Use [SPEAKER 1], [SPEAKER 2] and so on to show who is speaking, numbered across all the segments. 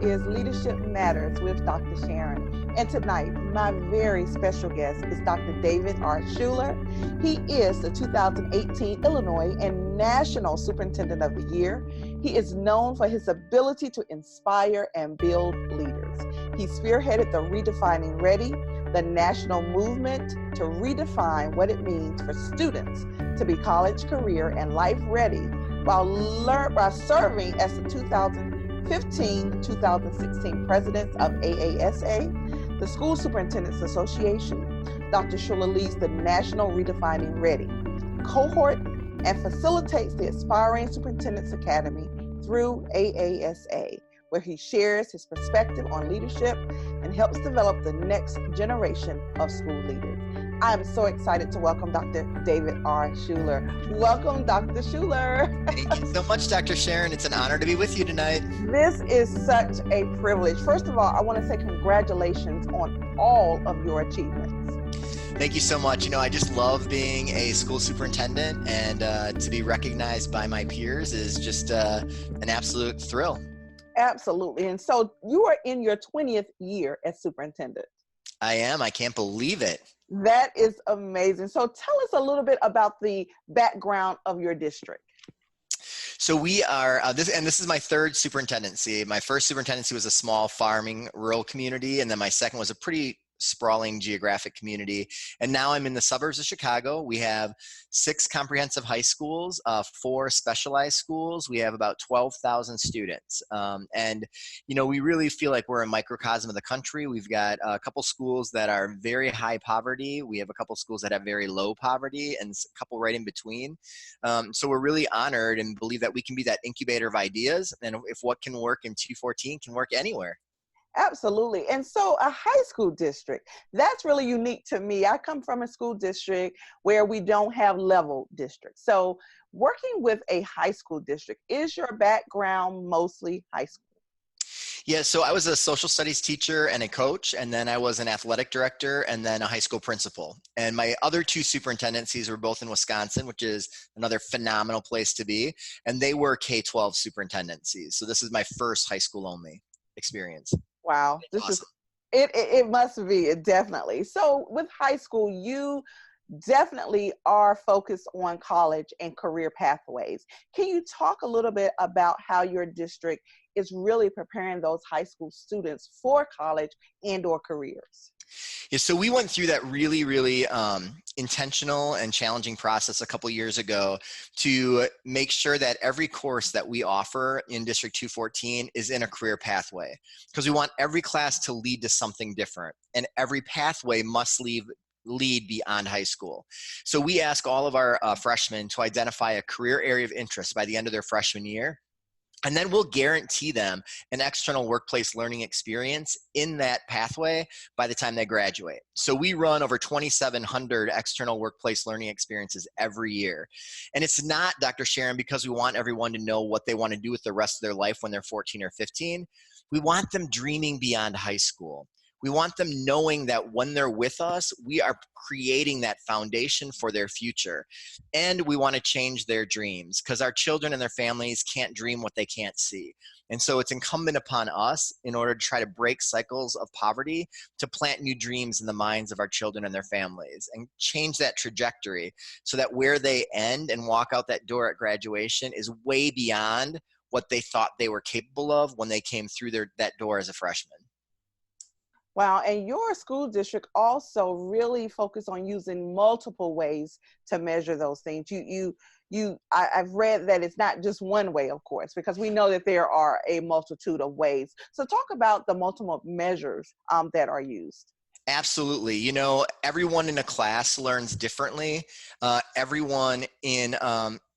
[SPEAKER 1] is Leadership Matters with Dr. Sharon. And tonight, my very special guest is Dr. David R. Schuler. He is the 2018 Illinois and National Superintendent of the Year. He is known for his ability to inspire and build leaders. He spearheaded the Redefining Ready, the national movement to redefine what it means for students to be college, career, and life ready while serving as the 2015-2016 president of AASA, the School Superintendents Association. Dr. Schuler leads the National Redefining Ready cohort and facilitates the Aspiring Superintendents Academy through AASA, where he shares his perspective on leadership and helps develop the next generation of school leaders. I am so excited to welcome Dr. David R. Schuler. Welcome, Dr. Schuler.
[SPEAKER 2] Thank you so much, Dr. Sharon. It's an honor to be with you tonight.
[SPEAKER 1] This is such a privilege. First of all, I want to say congratulations on all of your achievements.
[SPEAKER 2] Thank you so much. I just love being a school superintendent, and to be recognized by my peers is just an absolute thrill.
[SPEAKER 1] Absolutely. And so you are in your 20th year as superintendent.
[SPEAKER 2] I am. I can't believe it.
[SPEAKER 1] That is amazing. So tell us a little bit about the background of your district.
[SPEAKER 2] So we are, this is my third superintendency. My first superintendency was a small farming rural community, and then my second was a pretty sprawling geographic community. And now I'm in the suburbs of Chicago. We have 6 comprehensive high schools, 4 specialized schools. We have about 12,000 students. And we really feel like we're a microcosm of the country. We've got a couple schools that are very high poverty. We have a couple schools that have very low poverty, and a couple right in between. So we're really honored and believe that we can be that incubator of ideas. And if what can work in 214 can work anywhere.
[SPEAKER 1] Absolutely. And so a high school district, that's really unique to me. I come from a school district where we don't have level districts. So working with a high school district, is your background mostly high school?
[SPEAKER 2] Yeah, so I was a social studies teacher and a coach, and then I was an athletic director and then a high school principal. And my other 2 superintendencies were both in Wisconsin, which is another phenomenal place to be. And they were K-12 superintendencies. So this is my first high school only experience.
[SPEAKER 1] Wow, this awesome. It must be, definitely. So with high school, you definitely are focused on college and career pathways. Can you talk a little bit about how your district is really preparing those high school students for college and or careers?
[SPEAKER 2] Yeah, so we went through that really intentional and challenging process a couple years ago to make sure that every course that we offer in District 214 is in a career pathway, because we want every class to lead to something different, and every pathway must lead beyond high school. So we ask all of our freshmen to identify a career area of interest by the end of their freshman year. And then we'll guarantee them an external workplace learning experience in that pathway by the time they graduate. So we run over 2,700 external workplace learning experiences every year. And it's not, Dr. Sharon, because we want everyone to know what they want to do with the rest of their life when they're 14 or 15. We want them dreaming beyond high school. We want them knowing that when they're with us, we are creating that foundation for their future. And we want to change their dreams, because our children and their families can't dream what they can't see. And so it's incumbent upon us, in order to try to break cycles of poverty, to plant new dreams in the minds of our children and their families and change that trajectory so that where they end and walk out that door at graduation is way beyond what they thought they were capable of when they came through that door as a freshman.
[SPEAKER 1] Wow, and your school district also really focus on using multiple ways to measure those things. I've read that it's not just one way, of course, because we know that there are a multitude of ways. So talk about the multiple measures that are used.
[SPEAKER 2] Absolutely. Everyone in a class learns differently. Everyone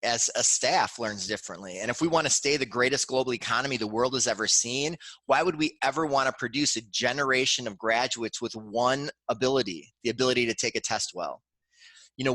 [SPEAKER 2] as a staff learns differently. And if we want to stay the greatest global economy the world has ever seen, why would we ever want to produce a generation of graduates with one ability, the ability to take a test well?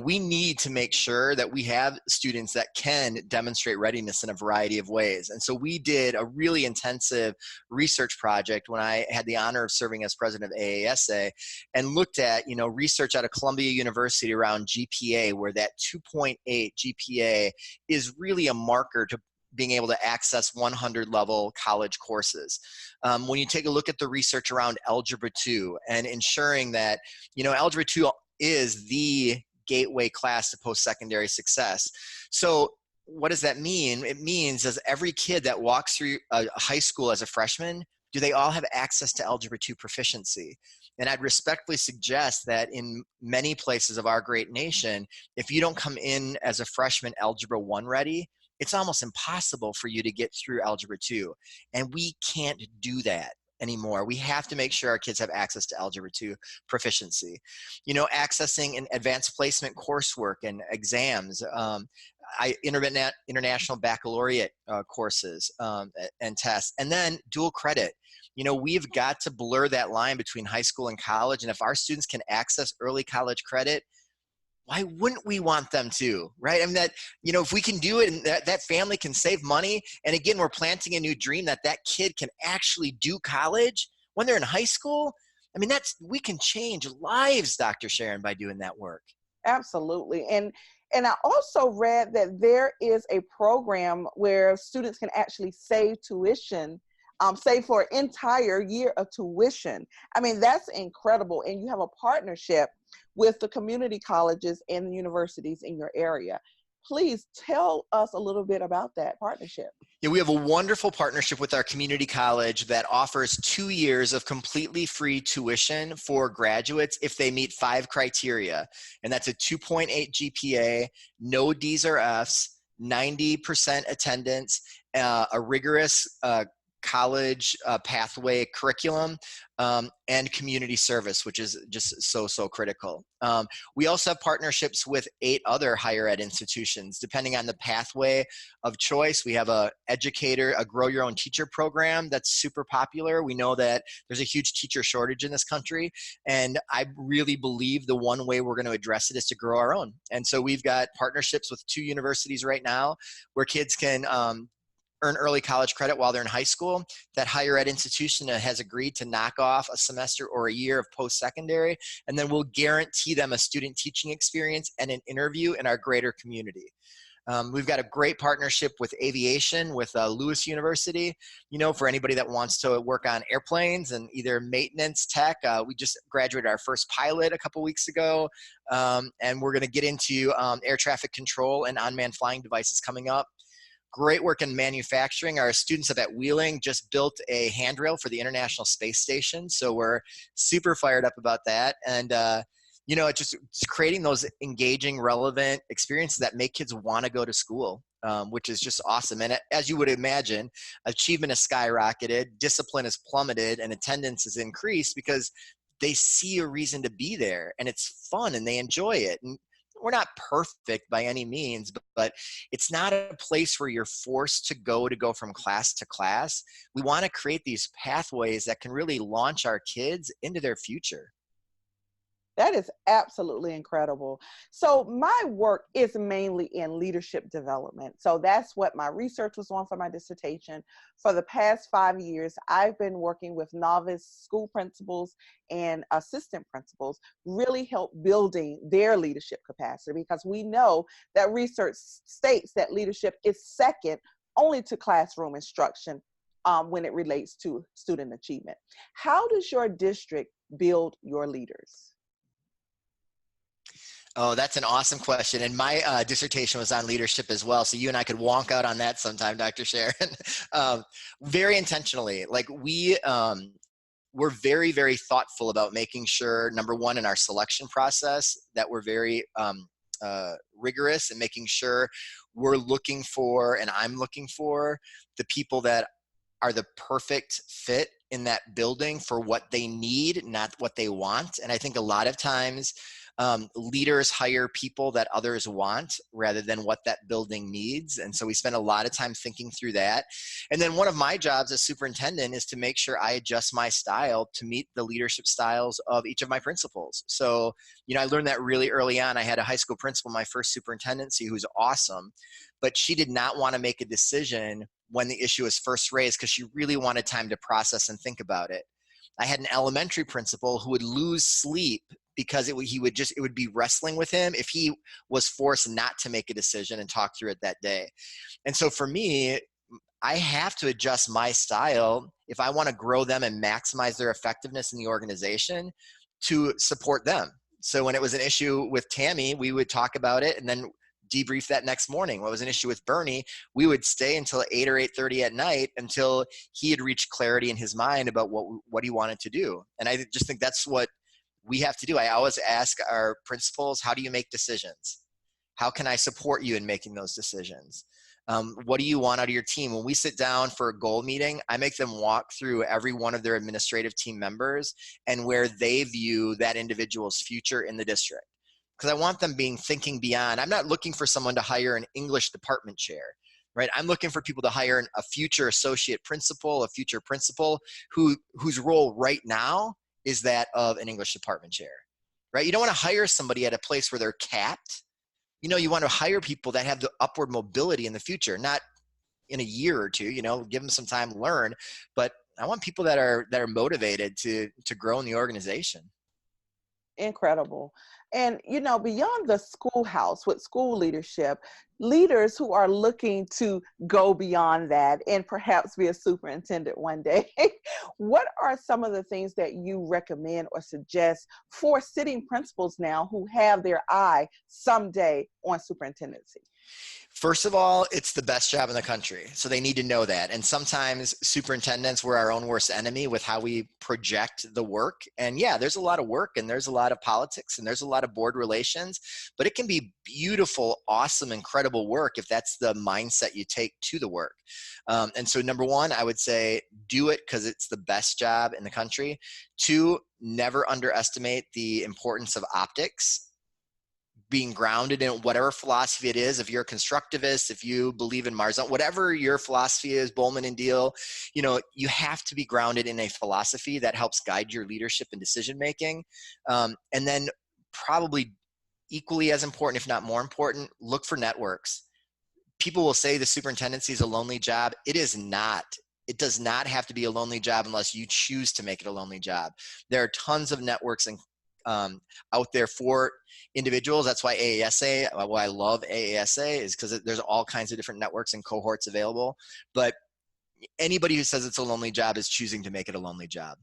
[SPEAKER 2] We need to make sure that we have students that can demonstrate readiness in a variety of ways. And so we did a really intensive research project when I had the honor of serving as president of AASA, and looked at, research out of Columbia University around GPA, where that 2.8 GPA is really a marker to being able to access 100 level college courses. When you take a look at the research around Algebra 2 and ensuring that, Algebra 2 is the gateway class to post-secondary success. So what does that mean? It means, does every kid that walks through a high school as a freshman, do they all have access to Algebra 2 proficiency? And I'd respectfully suggest that in many places of our great nation, if you don't come in as a freshman Algebra 1 ready, it's almost impossible for you to get through Algebra 2. And we can't do that anymore. We have to make sure our kids have access to Algebra 2 proficiency. Accessing an advanced placement coursework and exams, international baccalaureate courses and tests, and then dual credit. We've got to blur that line between high school and college. And if our students can access early college credit, why wouldn't we want them to, right? I mean, if we can do it and that family can save money, and again, we're planting a new dream that kid can actually do college when they're in high school. I mean, we can change lives, Dr. Sharon, by doing that work.
[SPEAKER 1] Absolutely. And I also read that there is a program where students can actually save tuition, save for an entire year of tuition. I mean, that's incredible. And you have a partnership with the community colleges and the universities in your area. Please tell us a little bit about that partnership.
[SPEAKER 2] Yeah, we have a wonderful partnership with our community college that offers 2 years of completely free tuition for graduates if they meet 5 criteria. And that's a 2.8 GPA, no D's or F's, 90% attendance, a rigorous college pathway curriculum, and community service, which is just so critical. We also have partnerships with 8 other higher ed institutions. Depending on the pathway of choice, we have a grow your own teacher program that's super popular. We know that there's a huge teacher shortage in this country, and I really believe the one way we're going to address it is to grow our own. And so we've got partnerships with 2 universities right now where kids can earn early college credit while they're in high school. That higher ed institution has agreed to knock off a semester or a year of post-secondary, and then we'll guarantee them a student teaching experience and an interview in our greater community. We've got a great partnership with aviation with Lewis University, for anybody that wants to work on airplanes and either maintenance tech. We just graduated our first pilot a couple weeks ago, and we're going to get into air traffic control and unmanned flying devices coming up. Great work in manufacturing. Our students up at Wheeling just built a handrail for the International Space Station. So we're super fired up about that. And, just creating those engaging, relevant experiences that make kids want to go to school, which is just awesome. And as you would imagine, achievement has skyrocketed, discipline has plummeted, and attendance has increased because they see a reason to be there and it's fun and they enjoy it. And we're not perfect by any means, but it's not a place where you're forced to go from class to class. We want to create these pathways that can really launch our kids into their future.
[SPEAKER 1] That is absolutely incredible. So my work is mainly in leadership development. So that's what my research was on for my dissertation. For the past 5 years, I've been working with novice school principals and assistant principals, really help building their leadership capacity, because we know that research states that leadership is second only to classroom instruction when it relates to student achievement. How does your district build your leaders?
[SPEAKER 2] Oh, that's an awesome question. And my dissertation was on leadership as well. So you and I could wonk out on that sometime, Dr. Sharon. Very intentionally, like we're very, very thoughtful about making sure, number one, in our selection process, that we're very rigorous and making sure we're looking for, and I'm looking for, the people that are the perfect fit in that building for what they need, not what they want. And I think a lot of times, leaders hire people that others want rather than what that building needs. And so we spend a lot of time thinking through that. And then one of my jobs as superintendent is to make sure I adjust my style to meet the leadership styles of each of my principals. So, I learned that really early on. I had a high school principal, my first superintendency, who's awesome, but she did not want to make a decision when the issue was first raised because she really wanted time to process and think about it. I had an elementary principal who would lose sleep because it would be wrestling with him if he was forced not to make a decision and talk through it that day. And so for me, I have to adjust my style if I want to grow them and maximize their effectiveness in the organization to support them. So when it was an issue with Tammy, we would talk about it and then debrief that next morning. What was an issue with Bernie, we would stay until 8 or 8:30 at night until he had reached clarity in his mind about what he wanted to do. And I just think that's what we have to do. I always ask our principals, how do you make decisions? How can I support you in making those decisions? What do you want out of your team? When we sit down for a goal meeting, I make them walk through every one of their administrative team members and where they view that individual's future in the district. Because I want them thinking beyond. I'm not looking for someone to hire an English department chair, right? I'm looking for people to hire a future associate principal, a future principal whose role right now is that of an English department chair, right? You don't want to hire somebody at a place where they're capped. You want to hire people that have the upward mobility in the future, not in a year or two, give them some time to learn. But I want people that are motivated to grow in the organization.
[SPEAKER 1] Incredible. And, beyond the schoolhouse with school leadership, leaders who are looking to go beyond that and perhaps be a superintendent one day, what are some of the things that you recommend or suggest for sitting principals now who have their eye someday on superintendency?
[SPEAKER 2] First of all, it's the best job in the country. So they need to know that. And sometimes superintendents, we're our own worst enemy with how we project the work. And yeah, there's a lot of work and there's a lot of politics and there's a lot of board relations, but it can be beautiful, awesome, incredible work if that's the mindset you take to the work. And so number one, I would say do it because it's the best job in the country. Two, never underestimate the importance of optics. Being grounded in whatever philosophy it is. If you're a constructivist, if you believe in Mars, whatever your philosophy is, Bowman and Deal, you have to be grounded in a philosophy that helps guide your leadership and decision-making. And then probably equally as important, if not more important, look for networks. People will say the superintendency is a lonely job. It is not. It does not have to be a lonely job unless you choose to make it a lonely job. There are tons of networks and out there for individuals. That's why why I love AASA is because there's all kinds of different networks and cohorts available. But anybody who says it's a lonely job is choosing to make it a lonely job.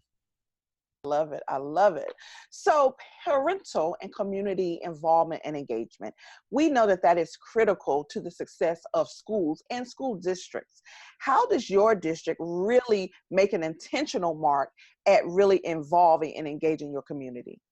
[SPEAKER 1] Love it. I love it. So parental and community involvement and engagement. We know that is critical to the success of schools and school districts. How does your district really make an intentional mark at really involving and engaging your community?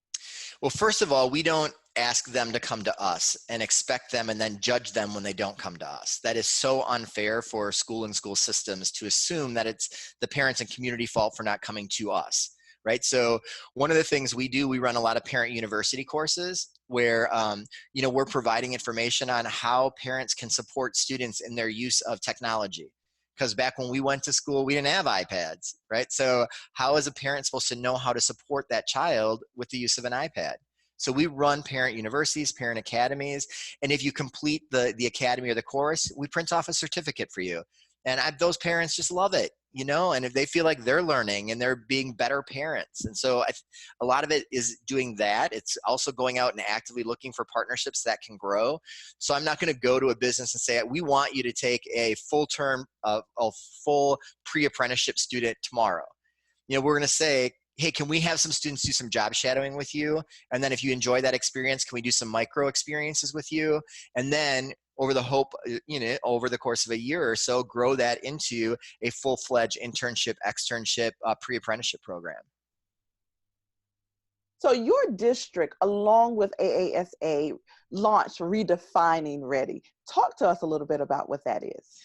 [SPEAKER 2] Well, first of all, we don't ask them to come to us and expect them and then judge them when they don't come to us. That is so unfair for school and school systems to assume that it's the parents and community fault for not coming to us, right? So one of the things we do, we run a lot of parent university courses where, we're providing information on how parents can support students in their use of technology. Because back when we went to school, we didn't have iPads, right? So how is a parent supposed to know how to support that child with the use of an iPad? So we run parent universities, parent academies, and if you complete the academy or the course, we print off a certificate for you. And those parents just love it, and if they feel like they're learning and they're being better parents. And so a lot of it is doing that. It's also going out and actively looking for partnerships that can grow. So I'm not going to go to a business and say, we want you to take a full term, a full pre-apprenticeship student tomorrow. We're going to say, hey, can we have some students do some job shadowing with you? And then if you enjoy that experience, can we do some micro experiences with you? And then over the course of a year or so, grow that into a full-fledged internship, externship, pre-apprenticeship program.
[SPEAKER 1] So your district, along with AASA, launched Redefining Ready. Talk to us a little bit about what that is.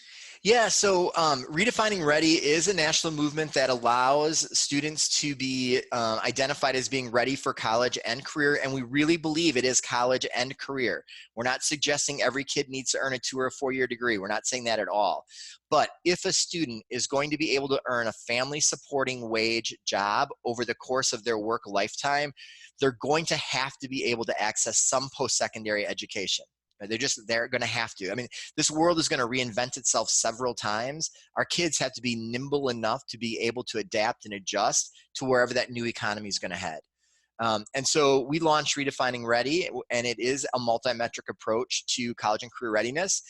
[SPEAKER 2] Yeah, so Redefining Ready is a national movement that allows students to be identified as being ready for college and career, and we really believe it is college and career. We're not suggesting every kid needs to earn a 2 or a 4-year degree. We're not saying that at all. But if a student is going to be able to earn a family-supporting wage job over the course of their work lifetime, they're going to have to be able to access some post-secondary education. They're going to have to. I mean, this world is going to reinvent itself several times. Our kids have to be nimble enough to be able to adapt and adjust to wherever that new economy is going to head. And so we launched Redefining Ready, and it is a multi-metric approach to college and career readiness.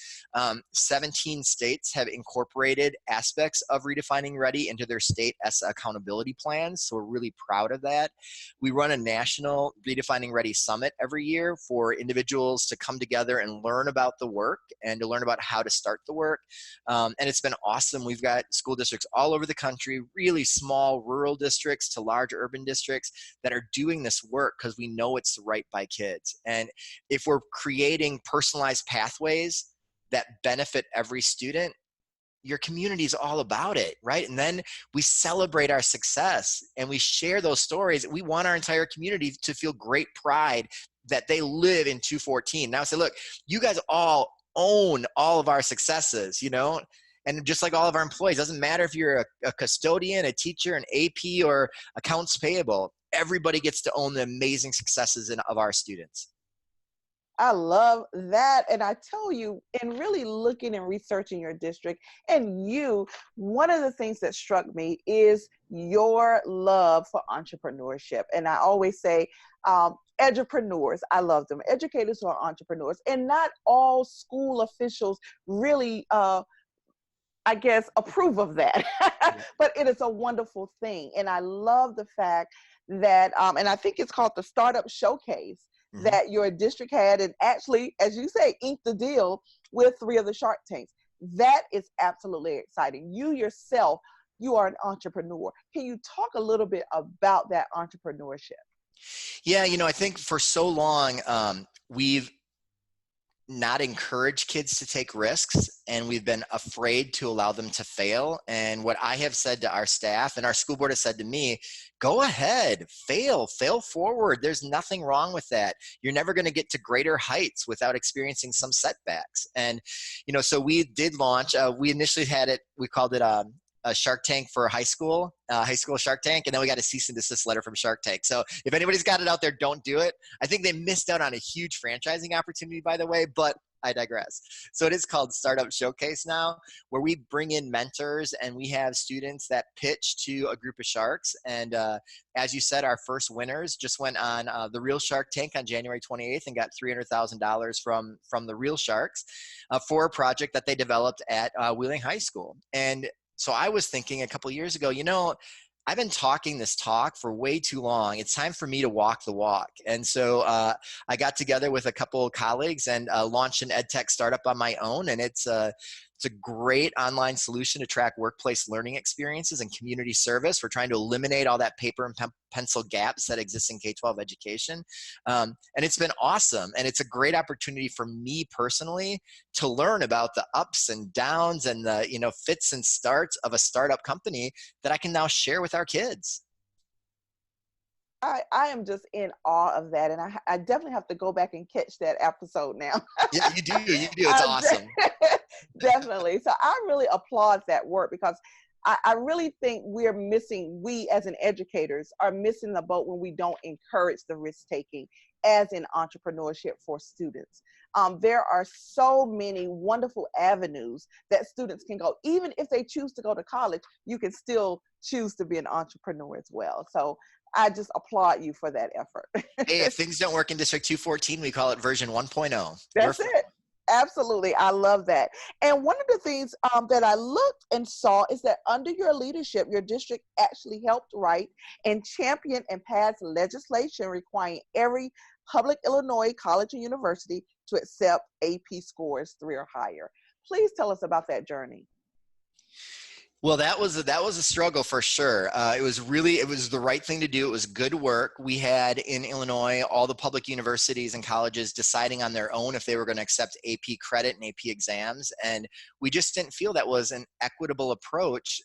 [SPEAKER 2] 17 states have incorporated aspects of Redefining Ready into their state ESSA accountability plans, so we're really proud of that. We run a national Redefining Ready Summit every year for individuals to come together and learn about the work and to learn about how to start the work. And it's been awesome. We've got school districts all over the country, really small rural districts to large urban districts that are doing this work because we know it's right by kids. And if we're creating personalized pathways that benefit every student, your community is all about it, right? And then we celebrate our success and we share those stories. We want our entire community to feel great pride that they live in 214. Now say, look, you guys all own all of our successes, you know? And just like all of our employees, doesn't matter if you're a custodian, a teacher, an AP, or accounts payable, everybody gets to own the amazing successes of our students.
[SPEAKER 1] I love that. And I tell you, in really looking and researching your district and you, one of the things that struck me is your love for entrepreneurship. And I always say, edupreneurs, I love them, educators who are entrepreneurs. And not all school officials really, I guess, approve of that. But it is a wonderful thing. And I love the fact that, and I think it's called the Startup Showcase, that your district had, and actually, as you say, inked the deal with 3 of the Shark Tanks. That is absolutely exciting. You yourself, you are an entrepreneur. Can you talk a little bit about that entrepreneurship?
[SPEAKER 2] Yeah, you know, I think for so long, we've not encouraged kids to take risks, and we've been afraid to allow them to fail. And what I have said to our staff and our school board has said to me, go ahead, fail forward. There's nothing wrong with that. You're never going to get to greater heights without experiencing some setbacks. And, you know, so we did launch, we initially had it, we called it a Shark Tank for high school Shark Tank. And then we got a cease and desist letter from Shark Tank. So if anybody's got it out there, don't do it. I think they missed out on a huge franchising opportunity, by the way, but I digress. So it is called Startup Showcase now, where we bring in mentors and we have students that pitch to a group of sharks. And as you said, our first winners just went on the Real Shark Tank on January 28th and got $300,000 from the Real Sharks for a project that they developed at Wheeling High School. And so I was thinking a couple of years ago, you know, I've been talking this talk for way too long. It's time for me to walk the walk. And so I got together with a couple of colleagues and launched an ed tech startup on my own. And it's a great online solution to track workplace learning experiences and community service. We're trying to eliminate all that paper and pencil gaps that exist in K-12 education. And it's been awesome. And it's a great opportunity for me personally to learn about the ups and downs and the, you know, fits and starts of a startup company that I can now share with our kids.
[SPEAKER 1] I am just in awe of that. And I definitely have to go back and catch that episode now.
[SPEAKER 2] Yeah, you do. It's awesome.
[SPEAKER 1] Definitely. So I really applaud that work because I really think we as an educators are missing the boat when we don't encourage the risk taking as in entrepreneurship for students. There are so many wonderful avenues that students can go. Even if they choose to go to college, you can still choose to be an entrepreneur as well. So I just applaud you for that effort.
[SPEAKER 2] Hey, if things don't work in District 214, we call it version 1.0.
[SPEAKER 1] That's it. Absolutely. I love that. And one of the things that I looked and saw is that under your leadership, your district actually helped write and champion and pass legislation requiring every public Illinois college and university to accept AP scores 3 or higher. Please tell us about that journey.
[SPEAKER 2] Well, that was a struggle for sure. It was the right thing to do. It was good work. We had in Illinois all the public universities and colleges deciding on their own if they were going to accept AP credit and AP exams, and we just didn't feel that was an equitable approach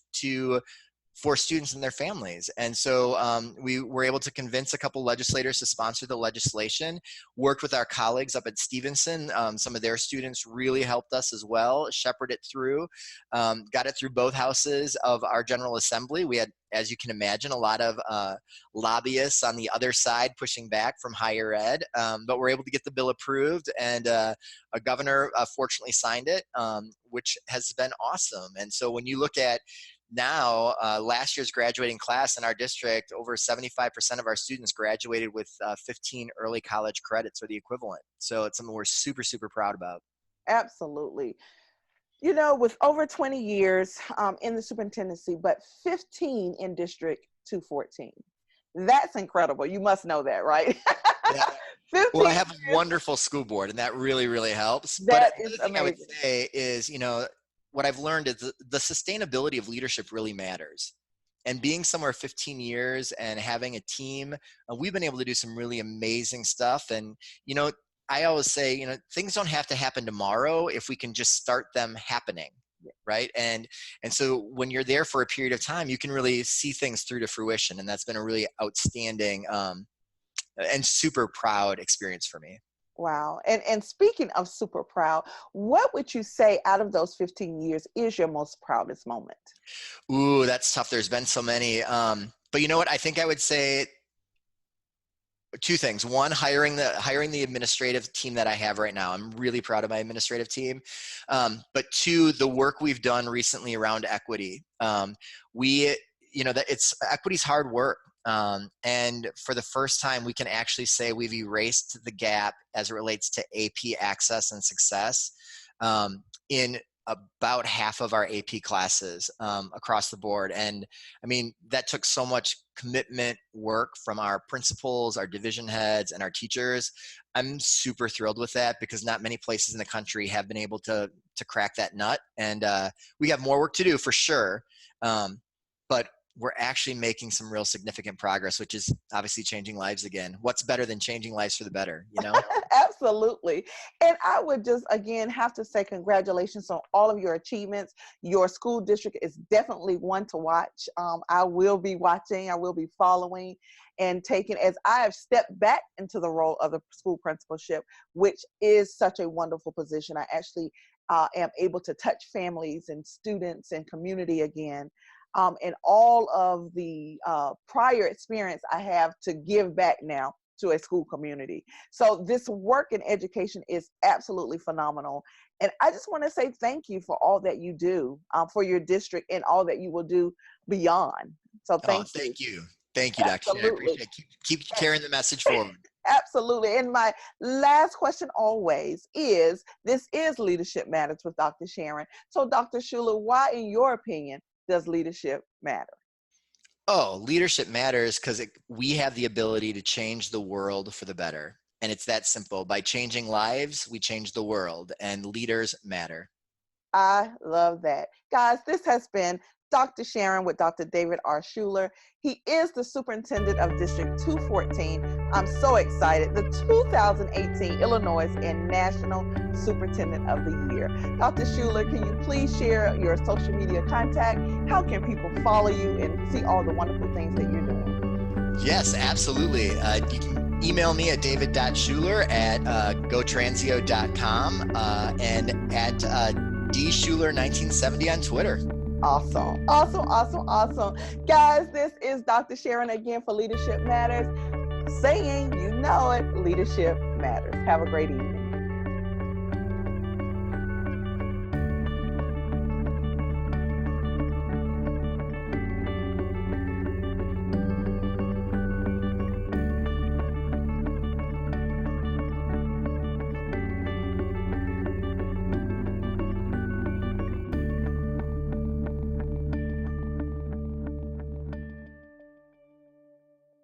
[SPEAKER 2] for students and their families. And so we were able to convince a couple legislators to sponsor the legislation, worked with our colleagues up at Stevenson. Some of their students really helped us as well, shepherd it through, got it through both houses of our General Assembly. We had, as you can imagine, a lot of lobbyists on the other side pushing back from higher ed, but we're able to get the bill approved, and a governor fortunately signed it, which has been awesome. And so when you look at now, last year's graduating class in our district, over 75% of our students graduated with 15 early college credits or the equivalent. So it's something we're super, super proud about.
[SPEAKER 1] Absolutely. You know, with over 20 years in the superintendency, but 15 in District 214. That's incredible. You must know that, right?
[SPEAKER 2] Yeah.
[SPEAKER 1] 15
[SPEAKER 2] Well, I have a
[SPEAKER 1] years,
[SPEAKER 2] wonderful school board, and that really, really helps. But
[SPEAKER 1] that
[SPEAKER 2] the
[SPEAKER 1] is
[SPEAKER 2] other thing I would
[SPEAKER 1] amazing.
[SPEAKER 2] say is, what I've learned is the sustainability of leadership really matters. And being somewhere 15 years and having a team, we've been able to do some really amazing stuff. And, I always say, things don't have to happen tomorrow if we can just start them happening. Right. And so when you're there for a period of time, you can really see things through to fruition. And that's been a really outstanding and super proud experience for me.
[SPEAKER 1] Wow. And speaking of super proud, what would you say out of those 15 years is your most proudest moment?
[SPEAKER 2] Ooh, that's tough. There's been so many. But you know what? I think I would say two things. One, hiring the administrative team that I have right now. I'm really proud of my administrative team. But two, the work we've done recently around equity. That equity's hard work. And for the first time, we can actually say we've erased the gap as it relates to AP access and success in about half of our AP classes across the board. And I mean, that took so much commitment work from our principals, our division heads, and our teachers. I'm super thrilled with that because not many places in the country have been able to crack that nut. And we have more work to do for sure. But we're actually making some real significant progress, which is obviously changing lives again. What's better than changing lives for the better,
[SPEAKER 1] Absolutely. And I would just, again, have to say congratulations on all of your achievements. Your school district is definitely one to watch. I will be watching, I will be following and taking, as I have stepped back into the role of the school principalship, which is such a wonderful position. I actually am able to touch families and students and community again. And all of the prior experience I have to give back now to a school community. So this work in education is absolutely phenomenal. And I just want to say thank you for all that you do for your district and all that you will do beyond. So thank you.
[SPEAKER 2] Thank you. Thank you, Dr. Sharon. I appreciate it. Keep carrying the message forward.
[SPEAKER 1] Absolutely. And my last question always is, this is Leadership Matters with Dr. Sharon. So Dr. Schuler, why, in your opinion, does leadership matter?
[SPEAKER 2] Oh, leadership matters because we have the ability to change the world for the better. And it's that simple. By changing lives, we change the world, and leaders matter.
[SPEAKER 1] I love that. Guys, this has been Dr. Sharon with Dr. David R. Schuler. He is the superintendent of District 214. I'm so excited. The 2018 Illinois and National Superintendent of the Year. Dr. Schuler, can you please share your social media contact? How can people follow you and see all the wonderful things that you're doing?
[SPEAKER 2] Yes, absolutely. You can email me at david.schuler at gotransio.com and at dschuler1970 on Twitter.
[SPEAKER 1] Awesome. Guys, this is Dr. Sharon again for Leadership Matters, saying, you know it, leadership matters. Have a great evening.